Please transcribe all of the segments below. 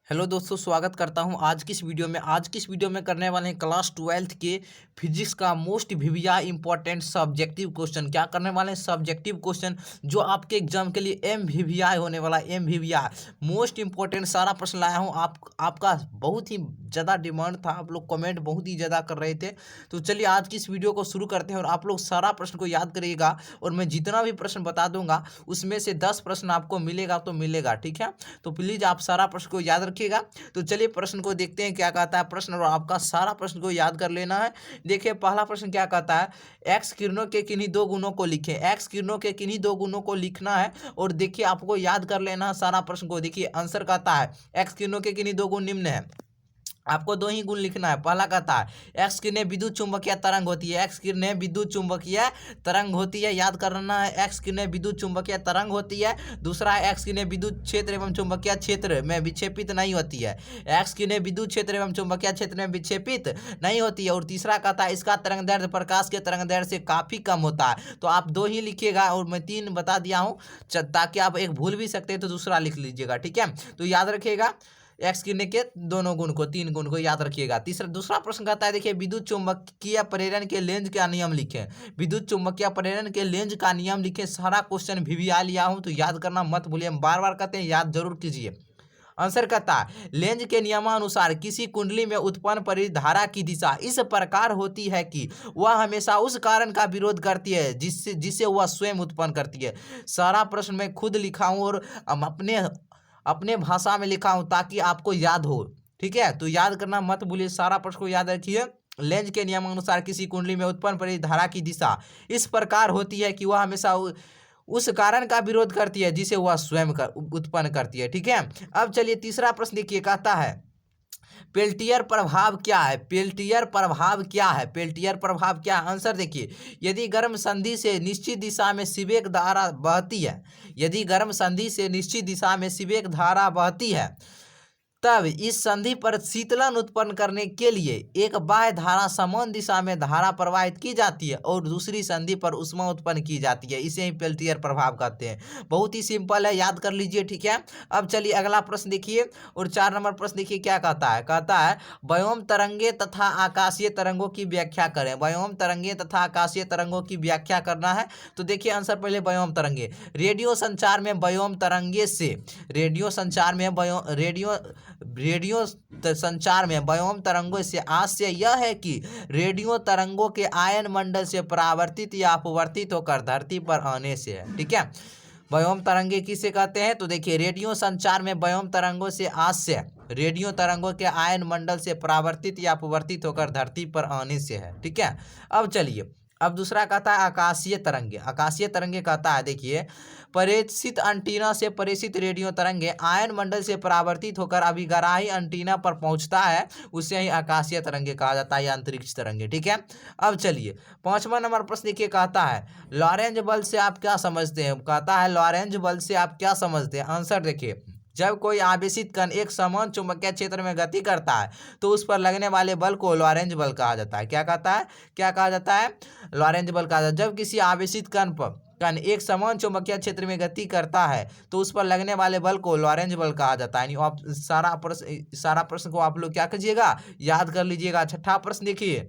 Hello दोस्तों, स्वागत करता हूं आज की इस वीडियो में। करने वाले हैं क्लास 12th के फिजिक्स का most VVI important subjective question. क्या करने वाले हैं? सब्जेक्टिव क्वेश्चन जो आपके एग्जाम के लिए एमवीवीआई होने वाला है। एमवीवीआई मोस्ट इंपॉर्टेंट सारा प्रश्न लाया हूं। आपका बहुत ही ज़्यादा डिमांड था, आप लोग कमेंट बहुत ही ज़्यादा कर रहे थे। तो चलिए आज की इस वीडियो को शुरू करते हैं और आप लोग सारा प्रश्न को याद करिएगा और मैं जितना भी प्रश्न बता दूंगा उसमें से 10 प्रश्न आपको मिलेगा तो मिलेगा, ठीक है। तो प्लीज़ आप सारा प्रश्न को याद रखिएगा। तो चलिए प्रश्न को देखते हैं क्या कहता है प्रश्न, और आपका सारा प्रश्न को याद कर लेना है। देखिए पहला प्रश्न क्या कहता है, एक्स किरणों के किन्हीं दो गुणों को लिखें। एक्स किरणों के किन्हीं दो गुणों को लिखना है और देखिए आपको याद कर लेना है सारा प्रश्न को। देखिए आंसर कहता है एक्स किरणों के किन्हीं दो गुण निम्न है। आपको दो ही गुण लिखना है। पहला कहता है एक्स किरणें विद्युत चुंबकीय तरंग होती है। एक्स किरणें विद्युत चुंबकीय तरंग होती है, याद करना है। एक्स किरणें विद्युत चुंबकीय तरंग होती है। दूसरा है एक्स किरणें विद्युत क्षेत्र एवं चुंबकीय क्षेत्र में विक्षेपित नहीं होती है। एक्स किरणें विद्युत क्षेत्र एवं चुंबकीय क्षेत्र में विक्षेपित नहीं होती है। और तीसरा कहता है इसका तरंग दैर्ध्य प्रकाश के तरंग दैर्ध्य से काफी कम होता है। तो आप दो ही लिखिएगा और मैं तीन बता दिया हूँ ताकि आप एक भूल भी सकते हैं तो दूसरा लिख लीजिएगा, ठीक है। तो याद रखिएगा एक्स किरणें के दोनों गुण को, तीन गुण को याद रखिएगा। दूसरा प्रश्न कहता है देखिए विद्युत चुंबकीय प्रेरण के लेंज का नियम लिखें। विद्युत चुंबकीय प्रेरण के लेंज का नियम लिखें। सारा क्वेश्चन वीवीआई लिया हूं तो याद करना मत भूलिए, हम बार बार कहते हैं याद जरूर कीजिए। आंसर कहता है लेंज के नियमानुसार किसी कुंडली में उत्पन्न प्रेरित धारा की दिशा इस प्रकार होती है कि वह हमेशा उस कारण का विरोध करती है जिससे जिसे वह स्वयं उत्पन्न करती है। सारा प्रश्न मैं खुद लिखा हूं और अपने अपने भाषा में लिखा हूं ताकि आपको याद हो, ठीक है। तो याद करना मत भूलिए, सारा प्रश्न को याद रखिए। लेंज के नियमानुसार किसी कुंडली में उत्पन्न प्रेरित धारा की दिशा इस प्रकार होती है कि वह हमेशा उस कारण का विरोध करती है जिसे वह स्वयं उत्पन्न करती है, ठीक है। अब चलिए तीसरा प्रश्न देखिए, कहता है पेल्टियर प्रभाव क्या है। पेल्टियर प्रभाव क्या है? पेल्टियर प्रभाव क्या है? आंसर देखिए, यदि गर्म संधि से निश्चित दिशा में सीबेक धारा बहती है, यदि गर्म संधि से निश्चित दिशा में सीबेक धारा बहती है तब इस संधि पर शीतलन उत्पन्न करने के लिए एक बाह्य धारा समान दिशा में धारा प्रवाहित की जाती है और दूसरी संधि पर ऊष्मा उत्पन्न की जाती है। इसे ही पेल्टियर प्रभाव कहते हैं। बहुत ही सिंपल है, याद कर लीजिए, ठीक है। अब चलिए अगला प्रश्न देखिए और 4 नंबर प्रश्न देखिए क्या कहता है। कहता है व्योम तरंगे तथा आकाशीय तरंगों की व्याख्या करें। व्योम तरंगे तथा आकाशीय तरंगों की व्याख्या करना है। तो देखिए आंसर पहले व्योम तरंगे। रेडियो संचार में व्योम तरंगे से रेडियो संचार में रेडियो संचार में व्योम तरंगों से आशय यह है कि रेडियो तरंगों के आयन मंडल से परावर्तित या अपवर्तित होकर धरती पर आने से है, ठीक है। व्योम तरंगे किसे कहते हैं? तो देखिए रेडियो संचार में व्योम तरंगों से आशय रेडियो तरंगों के आयन मंडल से परावर्तित या अपवर्तित होकर धरती पर आने से है, ठीक है। अब चलिए अब दूसरा कहता है आकाशीय तरंगे। आकाशीय तरंगे कहता है देखिए प्रेषित एंटीना से प्रेषित रेडियो तरंगे आयन मंडल से परावर्तित होकर अभिग्राही एंटीना पर पहुंचता है, उसे ही आकाशीय तरंगे कहा जाता है या अंतरिक्ष तरंगे, ठीक है। अब चलिए 5वां नंबर प्रश्न देखिए, कहता है लॉरेंज बल से आप क्या समझते हैं। कहता है लॉरेंज बल से आप क्या समझते हैं। आंसर देखिए, जब कोई आवेशित कण एक समान चुंबकीय क्षेत्र में गति करता है तो उस पर लगने वाले बल को लॉरेंज बल कहा जाता है। क्या कहता है? क्या कहा जाता है? लॉरेंज बल कहा जाता है। जब किसी आवेशित कण एक समान चुंबकीय क्षेत्र में गति करता है तो उस पर लगने वाले बल को लॉरेंज बल कहा जाता है। यानी आप सारा प्रश्न को आप लोग क्या कीजिएगा, याद कर लीजिएगा। 6ठा प्रश्न देखिए,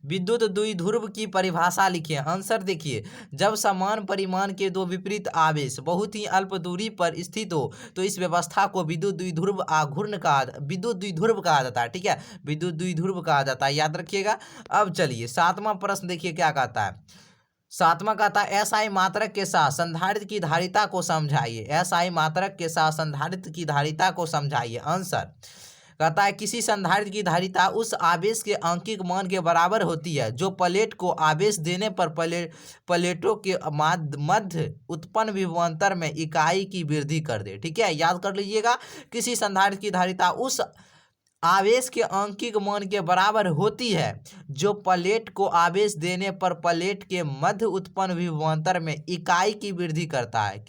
विद्युत द्विध्रुव की परिभाषा लिखिए। आंसर देखिए, जब समान परिमाण के दो विपरीत आवेश बहुत ही अल्प दूरी पर स्थित हो तो इस व्यवस्था को विद्युत द्विध्रुव कहा जाता है, ठीक है। विद्युत द्विध्रुव कहा जाता है, याद रखिएगा। अब चलिए 7वां प्रश्न देखिए क्या कहता है। 7वां कहता है एसआई मात्रक के साथ संधारित्र की धारिता को समझाइए। एसआई मात्रक के साथ संधारित्र की धारिता को समझाइए। आंसर कहता है किसी संधारित्र की धारिता उस आवेश के आंकिक मान के बराबर होती है जो प्लेट को आवेश देने पर प्लेटों के मध्य उत्पन्न विभवांतर में इकाई की वृद्धि कर दे, ठीक है। याद कर लीजिएगा, किसी संधारित्र की धारिता उस आवेश के आंकिक मान के बराबर होती है जो प्लेट को आवेश देने पर प्लेट के मध्य उत्पन्न विभवांतर में इकाई की वृद्धि करता है,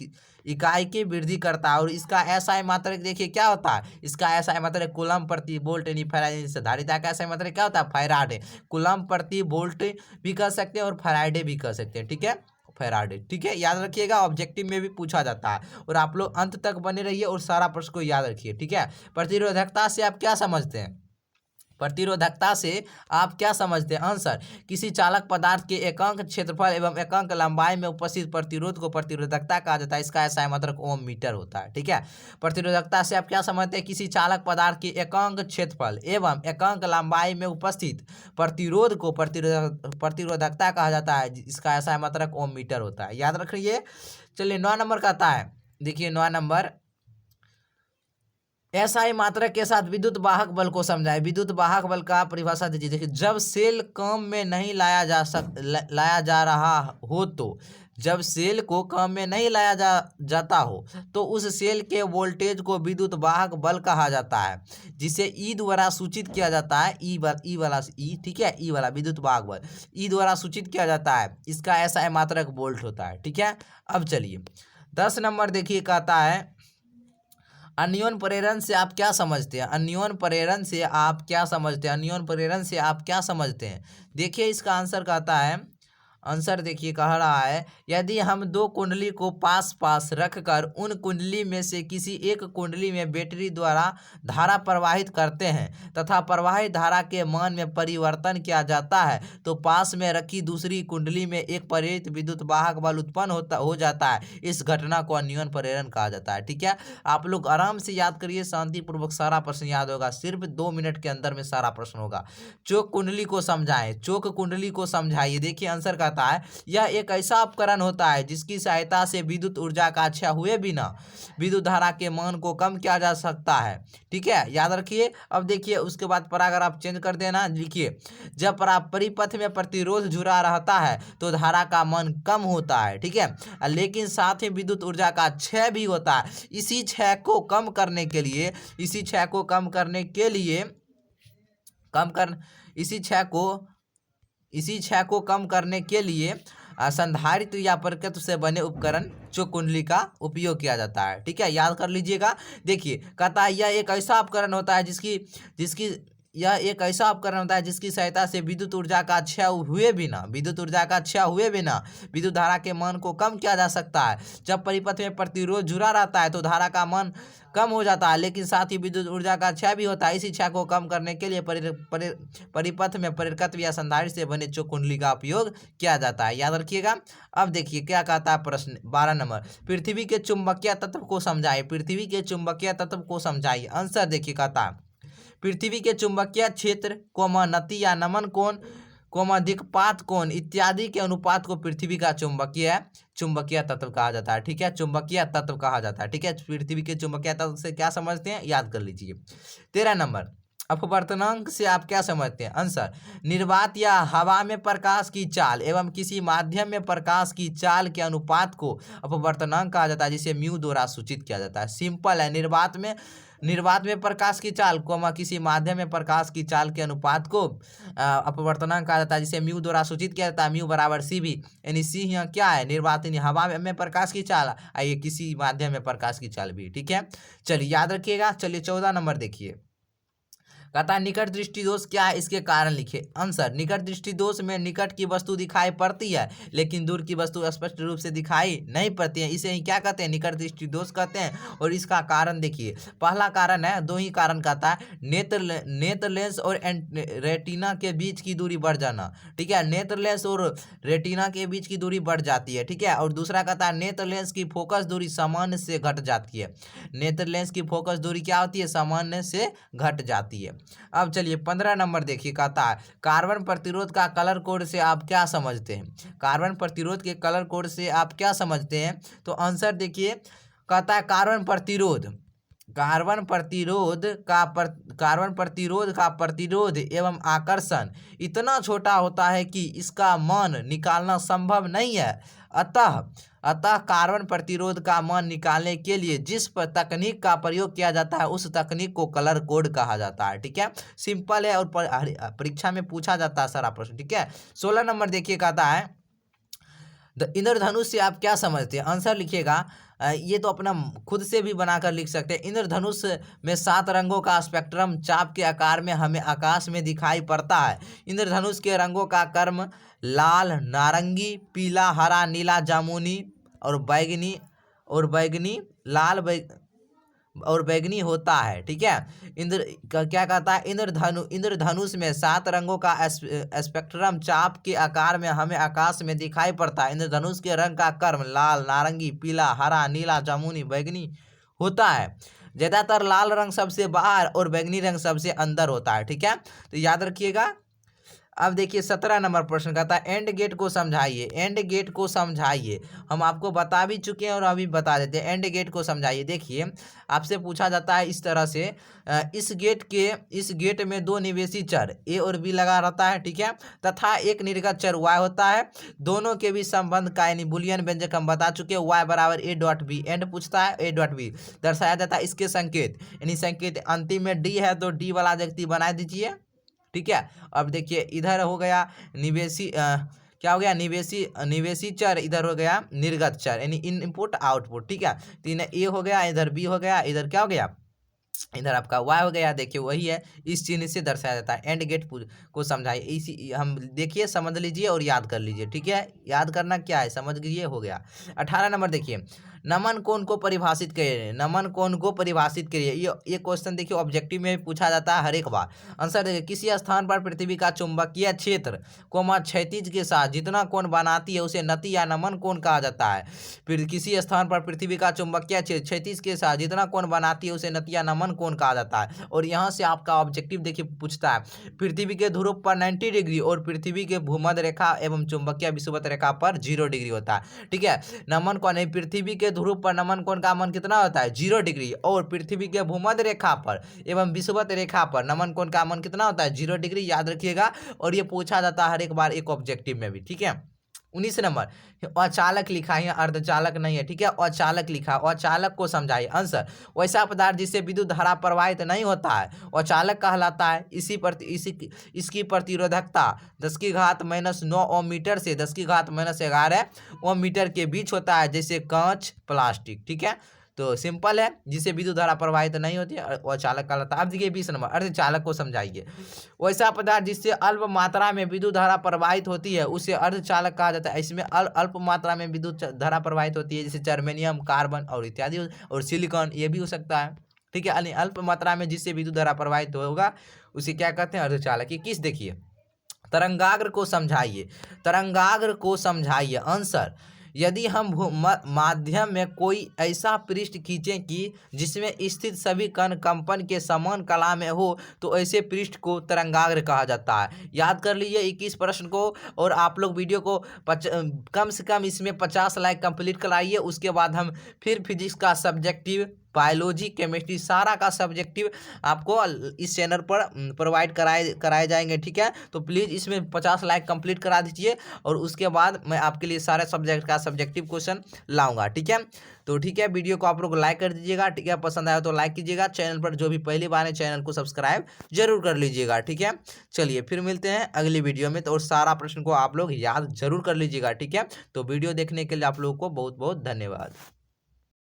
इकाई की वृद्धि करता है। और इसका एसआई मात्रक देखिए क्या होता है। इसका एसआई मात्रक कूलम प्रति वोल्ट यानी फैराड से धारिता का एसआई मात्रक क्या होता है, फैराड है। कूलम प्रति वोल्ट भी कह सकते हैं और फैराडे भी कह सकते हैं, ठीक है। फैराडे। ठीक है, याद रखिएगा, ऑब्जेक्टिव में भी पूछा जाता है और आप लोग अंत तक बने रहिए और सारा प्रश्न को याद रखिए। ठीक है, प्रतिरोधकता से आप क्या समझते हैं? प्रतिरोधकता से आप क्या समझते हैं? आंसर, किसी चालक पदार्थ के एकांक क्षेत्रफल एवं एकांक लंबाई में उपस्थित प्रतिरोध को प्रतिरोधकता कहा जाता है। इसका SI मात्रक ओम मीटर होता है। ठीक है, प्रतिरोधकता से आप क्या समझते हैं? किसी चालक पदार्थ के एकांक क्षेत्रफल एवं एकांक लंबाई में उपस्थित प्रतिरोध को प्रतिरोधकता कहा जाता है। इसका SI मात्रक ओम मीटर होता है। याद रखिए। चलिए 9 नंबर का आता है, देखिए 9 नंबर, SI मात्रक के साथ विद्युत वाहक बल को समझाए। विद्युत वाहक बल का परिभाषा दीजिए। देखिए, जब सेल काम में नहीं लाया जा रहा हो, तो जब सेल को काम में नहीं लाया जाता हो तो उस सेल के वोल्टेज को विद्युत वाहक बल कहा जाता है, जिसे ई द्वारा सूचित किया जाता है। ई वाला ई, ठीक है, ई वाला विद्युत वाहक बल ई द्वारा सूचित किया जाता है। इसका SI मात्रक वोल्ट होता है। ठीक है, अब चलिए 10 नंबर देखिए, कहता है अन्योन प्रेरण से आप क्या समझते हैं? अन्योन प्रेरण से आप क्या समझते हैं? अन्योन प्रेरण से आप क्या समझते हैं? देखिए, इसका आंसर कहता है, आंसर देखिए कह रहा है, यदि हम दो कुंडली को पास पास रखकर उन कुंडली में से किसी एक कुंडली में बैटरी द्वारा धारा प्रवाहित करते हैं तथा प्रवाहित धारा के मान में परिवर्तन किया जाता है, तो पास में रखी दूसरी कुंडली में एक प्रेरित विद्युत वाहक बल उत्पन्न हो जाता है। इस घटना को अन्योन प्रेरण कहा जाता है। ठीक है, आप लोग आराम से याद करिए, शांतिपूर्वक सारा प्रश्न याद होगा। सिर्फ 2 मिनट के अंदर में सारा प्रश्न होगा। चोक कुंडली को समझाएं, चोक कुंडली को समझाइए। देखिए, आंसर का है, यह एक ऐसा उपकरण होता है जिसकी सहायता से विद्युत ऊर्जा का क्षय हुए बिना विद्युत धारा के मान को कम किया जा सकता है। ठीक है, याद रखिए। अब देखिए, उसके बाद पैराग्राफ चेंज कर देना। लिखिए, जब परिपथ में प्रतिरोध जुड़ा रहता है तो धारा का मान कम होता है। ठीक है, लेकिन साथ ही विद्युत ऊर्जा का क्षय भी होता है। इसी क्षय को कम करने के लिए संधारित्र या परिपथ से बने उपकरण चोक कुंडली का उपयोग किया जाता है। ठीक है, याद कर लीजिएगा। देखिए, कहता है यह एक ऐसा उपकरण होता है जिसकी सहायता से विद्युत ऊर्जा का क्षय हुए बिना विद्युत धारा के मान को कम किया जा सकता है। जब परिपथ में प्रतिरोध जुड़ा रहता है तो धारा का मान कम हो जाता है, लेकिन साथ ही विद्युत ऊर्जा का क्षय भी होता है। इसी क्षय को कम करने के लिए परिपथ में परिकत्व या संधारित्र से बने चोक कुंडली का उपयोग किया जाता है। याद रखिएगा। अब देखिए क्या कहता है प्रश्न 12 नंबर, पृथ्वी के चुंबकीय तत्व को समझाइए। पृथ्वी के चुंबकीय तत्व को समझाइए। आंसर देखिए, कहता है पृथ्वी के चुंबकीय क्षेत्र, नति या नमन कोण, दिक्पात कोण इत्यादि के अनुपात को पृथ्वी का चुंबकीय तत्व कहा जाता है। ठीक है, चुंबकीय तत्व कहा जाता है। ठीक है, पृथ्वी के चुंबकीय तत्व से क्या समझते हैं, याद कर लीजिए। 13 नंबर, अपवर्तनांक से आप क्या समझते हैं? आंसर, निर्वात या हवा में प्रकाश की चाल एवं किसी माध्यम में प्रकाश की चाल के अनुपात को अपवर्तनांक कहा जाता है, जिसे म्यू द्वारा सूचित किया जाता है। सिंपल है, निर्वात में प्रकाश की चाल किसी माध्यम में प्रकाश की चाल के अनुपात को अपवर्तनांक कहा जाता है, जिसे म्यू द्वारा सूचित किया जाता है। म्यू बराबर CV, यानी सी यहाँ क्या है, निर्वात यानी हवा में प्रकाश की चाल, आइए किसी माध्यम में प्रकाश की चाल भी। ठीक है, चलिए याद रखिएगा। चलिए 14 नंबर देखिए, कहता है निकट दृष्टि दोष क्या है, इसके कारण लिखे। आंसर, निकट दृष्टि दोष में निकट की वस्तु दिखाई पड़ती है लेकिन दूर की वस्तु स्पष्ट रूप से दिखाई नहीं पड़ती है। इसे ही क्या कहते हैं, निकट दृष्टि दोष कहते हैं। और इसका कारण देखिए, पहला कारण है, 2 ही कारण कहता है, नेत्र लेंस और रेटिना के बीच की दूरी बढ़ जाना। ठीक है, नेत्र लेंस और रेटिना के बीच की दूरी बढ़ जाती है। ठीक है, और दूसरा कहता है नेत्र लेंस की फोकस दूरी सामान्य से घट जाती है। नेत्र लेंस की फोकस दूरी क्या होती है, सामान्य से घट जाती है। अब चलिए 15 नंबर देखिए, कहता है कार्बन प्रतिरोध का कलर कोड से आप क्या समझते हैं? कार्बन प्रतिरोध के कलर कोड से आप क्या समझते हैं? तो आंसर देखिए, कहता है कार्बन प्रतिरोध का प्रतिरोध एवं आकर्षण इतना छोटा होता है कि इसका मान निकालना संभव नहीं है। अतः कार्बन प्रतिरोध का मान निकालने के लिए जिस तकनीक का प्रयोग किया जाता है उस तकनीक को कलर कोड कहा जाता है। ठीक है, सिंपल है और परीक्षा में पूछा जाता है सारा प्रश्न। ठीक है, 16 नंबर देखिए, कहता है इंद्रधनुष से आप क्या समझते हैं? आंसर लिखिएगा, ये तो अपना खुद से भी बनाकर लिख सकते हैं। इंद्रधनुष में 7 रंगों का स्पेक्ट्रम चाप के आकार में हमें आकाश में दिखाई पड़ता है। इंद्रधनुष के रंगों का क्रम लाल, नारंगी, पीला, हरा, नीला, जामुनी और बैगनी और बैगनी होता है। ठीक है, क्या कहता है, इंद्रधनुष में 7 रंगों का स्पेक्ट्रम चाप के आकार में हमें आकाश में दिखाई पड़ता है। इंद्रधनुष के रंग का क्रम लाल, नारंगी, पीला, हरा, नीला, जामुनी, बैगनी होता है। ज्यादातर लाल रंग सबसे बाहर और बैगनी रंग सबसे अंदर होता है। ठीक है, तो याद रखिएगा। अब देखिए 17 नंबर प्रश्न कहता है एंड गेट को समझाइए। एंड गेट को समझाइए, हम आपको बता भी चुके हैं और अभी बता देते हैं। एंड गेट को समझाइए। देखिए आपसे पूछा जाता है इस तरह से, इस गेट में 2 निवेशी चर ए और बी लगा रहता है। ठीक है, तथा एक निर्गत चर वाई होता है। दोनों के बीच संबंध का यानी बुलियन व्यंजक हम बता चुके हैं, वाई बराबर ए डॉट बी। एंड पूछता है ए डॉट बी दर्शाया जाता है इसके संकेत, यानी संकेत अंतिम में डी है तो डी वाला व्यक्ति बना दीजिए। ठीक है, अब देखिए इधर हो गया निवेशी क्या हो गया, निवेशी चर, इधर हो गया निर्गत चर यानी इनपुट आउटपुट। ठीक है, तो इन्हें ए हो गया, इधर बी हो गया, इधर क्या हो गया, इधर आपका y हो गया। देखिए वही है, इस चिन्ह से दर्शाया जाता है। एंड गेट को समझाइए, इसी हम देखिए समझ लीजिए और याद कर लीजिए। ठीक है, याद करना क्या है, समझ लीजिए, हो गया। 18 नंबर देखिए, नमन कोण को परिभाषित करिए। नमन कोण को परिभाषित करिए, ये क्वेश्चन देखिए ऑब्जेक्टिव में पूछा जाता है हर एक बार। आंसर देखिए, किसी स्थान पर पृथ्वी का चुंबकीय क्षेत्र क्षैतिज के साथ जितना कोण बनाती है उसे नति या नमन कोण कहा जाता है। फिर किसी स्थान पर पृथ्वी का चुंबकीय क्षेत्र क्षैतिज के साथ जितना कोण बनाती है उसे नति या नमन कोण कहा जाता है। और यहाँ से आपका ऑब्जेक्टिव देखिए पूछता है, पृथ्वी के ध्रुव पर 90 डिग्री और पृथ्वी के भूमध्य रेखा एवं चुंबकीय विषुवत रेखा पर 0 डिग्री होता है। ठीक है, नमन कोण नहीं, पृथ्वी के ध्रुव पर नमन कोण का मान कितना होता है 0 डिग्री, और पृथ्वी के भूमध्य रेखा पर एवं विषुवत रेखा पर नमन कोण का मान कितना होता है 0 डिग्री, याद रखिएगा। और ये पूछा जाता है हर एक बार एक ऑब्जेक्टिव में भी। ठीक है, 19 नंबर, अचालक लिखा है, अर्धचालक नहीं है। ठीक है, अचालक लिखा, अचालक को समझाइए। आंसर, वैसा पदार्थ जिससे विद्युत धारा प्रवाहित नहीं होता है अचालक कहलाता है। इसकी प्रतिरोधकता 10⁻⁻9 ओम मीटर से 10⁻11 ओम मीटर के बीच होता है, जैसे कांच, प्लास्टिक। ठीक है, तो सिंपल है, जिससे विद्युत धारा प्रवाहित नहीं होती है अचालक कहलाता है। अब देखिए 20 नंबर, अर्धचालक को समझाइए। वैसा पदार्थ जिससे अल्प मात्रा में विद्युत धारा प्रवाहित होती है उसे अर्धचालक कहा जाता है। इसमें अल्प मात्रा में विद्युत धारा प्रवाहित होती है, जैसे जर्मेनियम, कार्बन और इत्यादि, और सिलिकॉन, ये भी हो सकता है। ठीक है, यानी अल्प मात्रा में जिससे विद्युत धारा प्रवाहित होगा उसे क्या कहते हैं, अर्धचालक। ये किस देखिए, तरंगाग्र को समझाइए। तरंगाग्र को समझाइए। आंसर, यदि हम माध्यम में कोई ऐसा पृष्ठ खींचें कि जिसमें स्थित सभी कण कंपन के समान कला में हो तो ऐसे पृष्ठ को तरंगाग्र कहा जाता है। याद कर लीजिए 21 प्रश्न को, और आप लोग वीडियो को कम से कम इसमें 50 लाइक कंप्लीट कराइए। उसके बाद हम फिर फिजिक्स का सब्जेक्टिव, बायोलॉजी, केमिस्ट्री, सारा का सब्जेक्टिव आपको इस चैनल पर प्रोवाइड कराए जाएंगे। ठीक है, तो प्लीज़ इसमें 50 लाइक कंप्लीट करा दीजिए, और उसके बाद मैं आपके लिए सारे सब्जेक्ट का सब्जेक्टिव क्वेश्चन लाऊंगा। ठीक है, तो ठीक है, वीडियो को आप लोग लाइक कर दीजिएगा। ठीक है, पसंद आया तो लाइक कीजिएगा। चैनल पर जो भी पहली बार है चैनल को सब्सक्राइब जरूर कर लीजिएगा। ठीक है, चलिए फिर मिलते हैं अगली वीडियो में, तो और सारा प्रश्न को आप लोग याद जरूर कर लीजिएगा। ठीक है, तो वीडियो देखने के लिए आप लोगों को बहुत बहुत धन्यवाद।